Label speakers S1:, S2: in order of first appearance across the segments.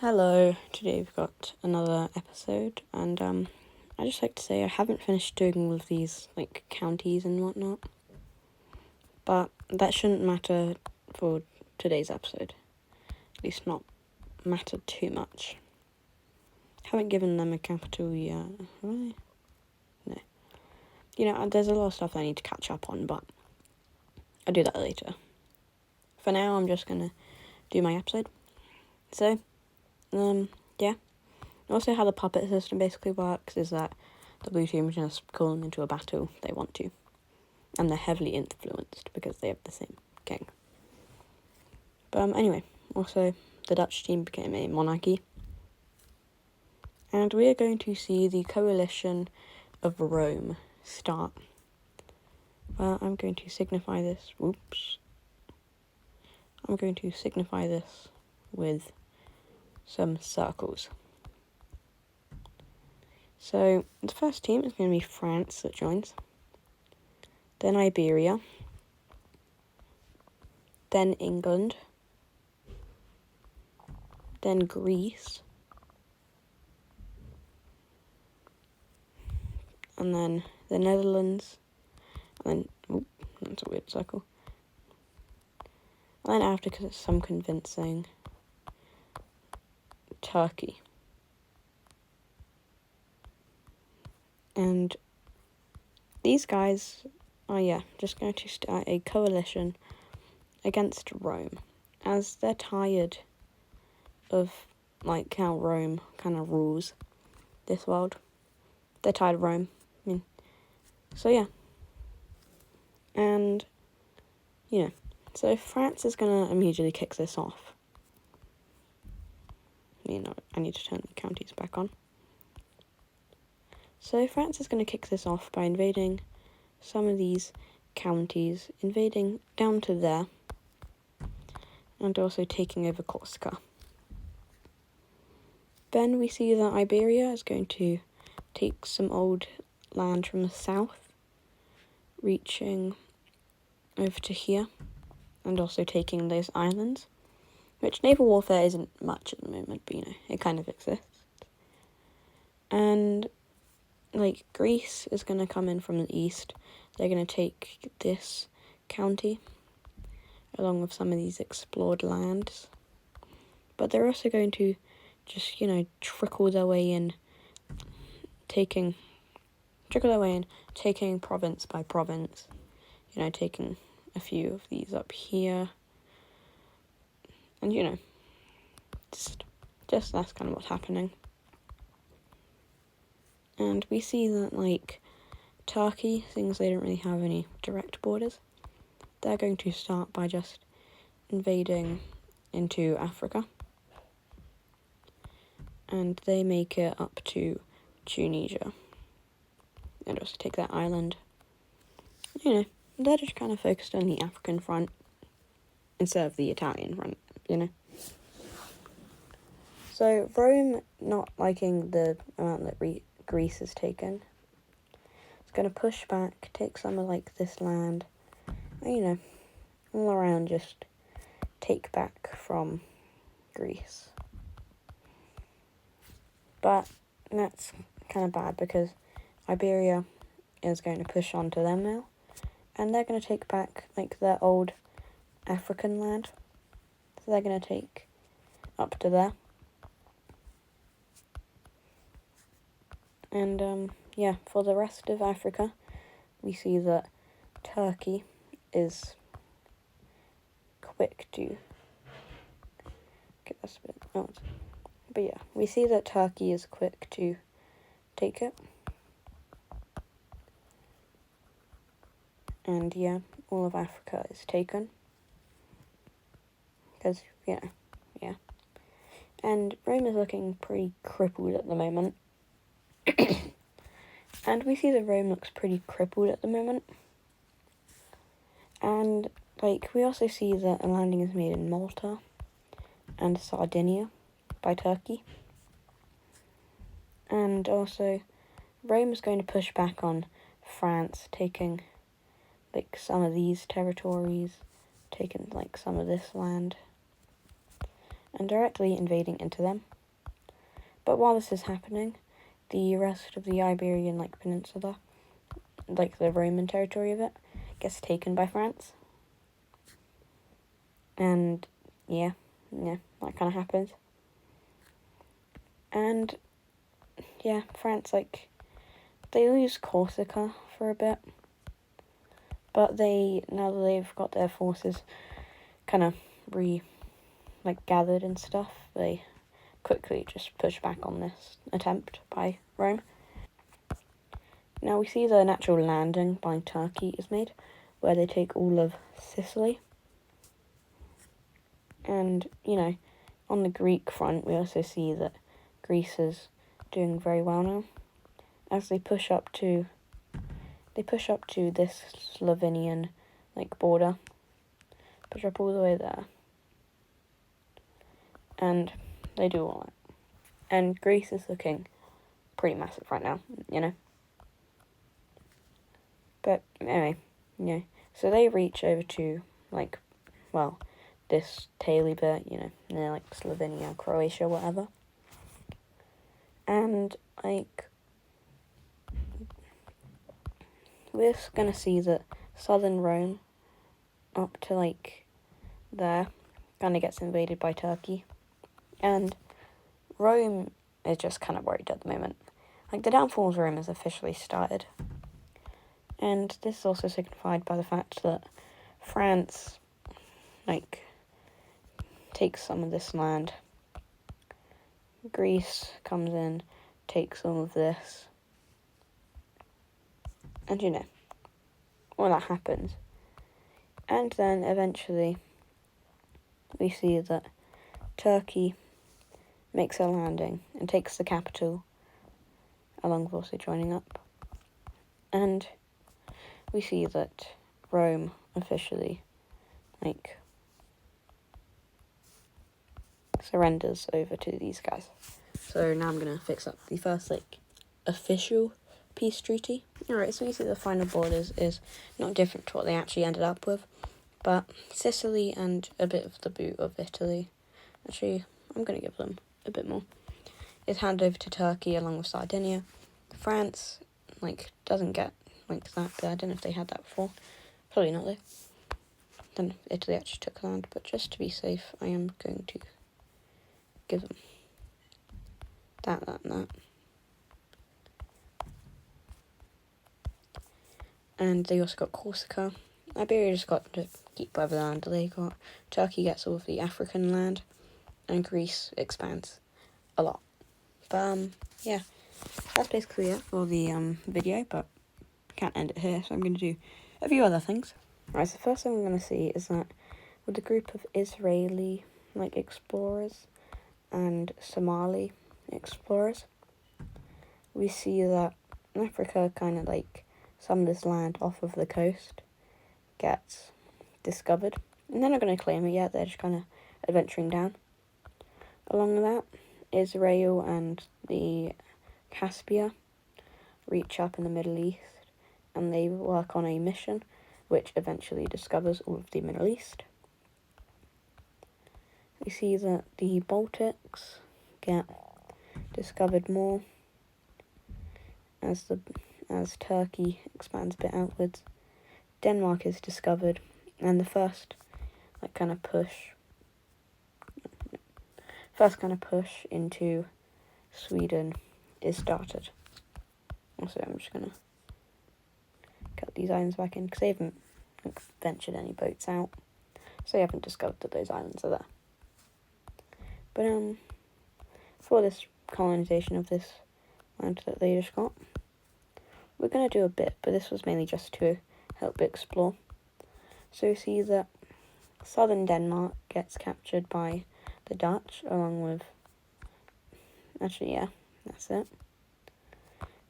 S1: Hello, today we've got another episode, and I just like to say I haven't finished doing all of these, counties and whatnot, but that shouldn't matter for today's episode, at least not matter too much. Haven't given them a capital yet, have I? No. There's a lot of stuff I need to catch up on, but I'll do that later. For now, I'm just gonna do my episode. So, yeah. Also, how the puppet system basically works is that the blue team just call them into a battle if they want to. And they're heavily influenced because they have the same king. But anyway, also, the Dutch team became a monarchy. And we are going to see the coalition of Rome start. Well, I'm going to signify this. I'm going to signify this with some circles. So, the first team is going to be France that joins. Then Iberia. Then England. Then Greece. And then the Netherlands. And then, that's a weird circle. And then after, because it's some convincing, Turkey. And these guys are, just going to start a coalition against Rome, as they're tired of, how Rome kind of rules this world. They're tired of Rome. So yeah. And, so France is going to immediately kick this off. I need to turn the counties back on. So France is going to kick this off by invading some of these counties, invading down to there, and also taking over Corsica. Then we see that Iberia is going to take some old land from the south, reaching over to here, and also taking those islands, which naval warfare isn't much at the moment, but it kind of exists. And Greece is going to come in from the east. They're going to take this county along with some of these explored lands. But they're also going to just, trickle their way in, taking province by province. Taking a few of these up here. And, just that's kind of what's happening. And we see that, Turkey, things they don't really have any direct borders, they're going to start by just invading into Africa. And they make it up to Tunisia. And also take that island. They're just kind of focused on the African front instead of the Italian front, So Rome, not liking the amount that Greece has taken, it's going to push back, take some of this land, and, all around just take back from Greece. But that's kind of bad because Iberia is going to push on to them now, and they're going to take back their old African land. So they're going to take up to there. And, for the rest of Africa, we see that Turkey is quick to get this bit out. But yeah, we see that Turkey is quick to take it. And all of Africa is taken. Because, yeah. And Rome is looking pretty crippled at the moment. And we see that Rome looks pretty crippled at the moment. And, we also see that a landing is made in Malta and Sardinia by Turkey. And also, Rome is going to push back on France, taking, some of these territories, taking, some of this land. and directly invading into them. But while this is happening, the rest of the Iberian peninsula, the Roman territory of it, gets taken by France. And yeah, that kind of happens. And yeah, France, they lose Corsica for a bit. But now that they've got their forces kind of gathered and stuff, they quickly just push back on this attempt by Rome. Now we see the natural landing by Turkey is made, where they take all of Sicily. And, on the Greek front, we also see that Greece is doing very well now, as they push up to this Slovenian border, push up all the way there, and they do all that. And Greece is looking pretty massive right now, But anyway, so they reach over to this taily bit, near Slovenia, Croatia, whatever. And we're gonna see that southern Rome up to there kind of gets invaded by Turkey, and Rome is just kind of worried at the moment. The downfall of Rome has officially started, and this is also signified by the fact that France takes some of this land. Greece comes in, takes all of this, and all that happens. And then eventually we see that Turkey makes a landing and takes the capital, along with also joining up. And we see that Rome officially surrenders over to these guys. So now I'm going to fix up the first official peace treaty. Alright, so you see the final borders is not different to what they actually ended up with, but Sicily and a bit of the boot of Italy, actually I'm going to give them a bit more, is handed over to Turkey along with Sardinia. France doesn't get that bit. I don't know if they had that before, probably not though. Then Italy actually took land, but just to be safe I am going to give them that and that. And they also got Corsica. Iberia just got to keep whatever land they got. Turkey gets all of the African land, and Greece expands a lot. But yeah, that's basically it for the video, but can't end it here, so I'm going to do a few other things. Right, so the first thing I'm going to see is that with a group of Israeli explorers and Somali explorers, we see that Africa kind of some of this land off of the coast gets discovered, and they're not going to claim it yet, they're just kind of adventuring down. Along with that, Israel and the Caspia reach up in the Middle East, and they work on a mission which eventually discovers all of the Middle East. We see that the Baltics get discovered more as Turkey expands a bit outwards. Denmark is discovered, and the first kind of push into Sweden is started. Also, I'm just gonna cut these islands back in because they haven't ventured any boats out, so they haven't discovered that those islands are there. But for this colonization of this land that they just got, we're going to do a bit, but this was mainly just to help explore. So you see that southern Denmark gets captured by the Dutch, along with... Actually, yeah, that's it.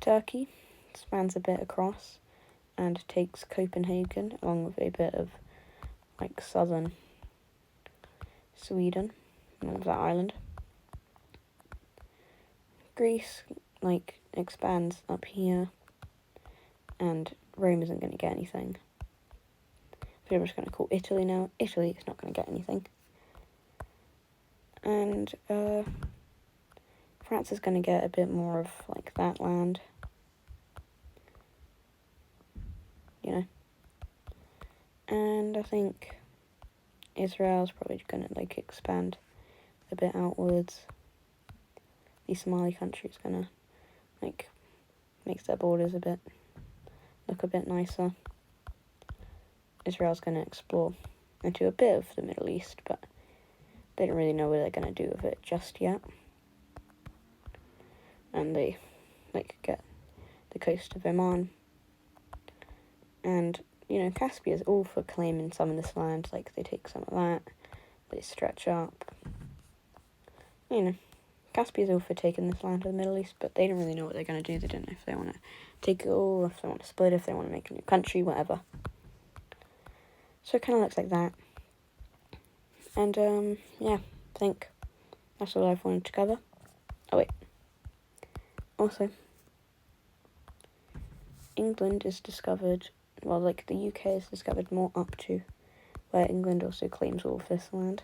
S1: Turkey spans a bit across and takes Copenhagen, along with a bit of southern Sweden, of that island. Greece expands up here, and Rome isn't going to get anything. But I'm just going to call Italy now. Italy is not going to get anything. And France is going to get a bit more of like that land, you know. And I think Israel's probably going to like expand a bit outwards. The Somali country's going to like make their borders look a bit nicer. Israel's going to explore into a bit of the Middle East, but they don't really know what they're going to do with it just yet. And they like get the coast of Oman. And, you know, Caspia is all for claiming some of this land. Like, they take some of that, they stretch up. You know, Caspia is all for taking this land to the Middle East, but they don't really know what they're going to do. They don't know if they want to take it all, if they want to split, if they want to make a new country, whatever. So it kind of looks like that. And, yeah, I think that's all I've wanted to cover. Oh, wait. Also, England is discovered, well, like, the UK is discovered more up to where England also claims all of this land.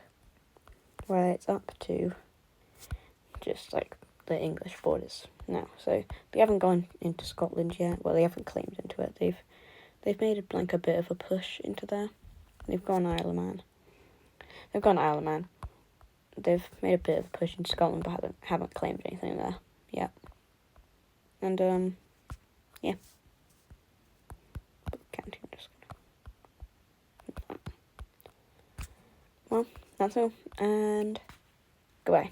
S1: Where it's up to just, like, the English borders now. So, they haven't gone into Scotland yet. Well, they haven't claimed into it. They've made, like, a bit of a push into there. They've gone Isle of Man. They've made a bit of a push into Scotland, but haven't claimed anything there yet. And, yeah. Counting, I'm just gonna... Well, that's all, and goodbye.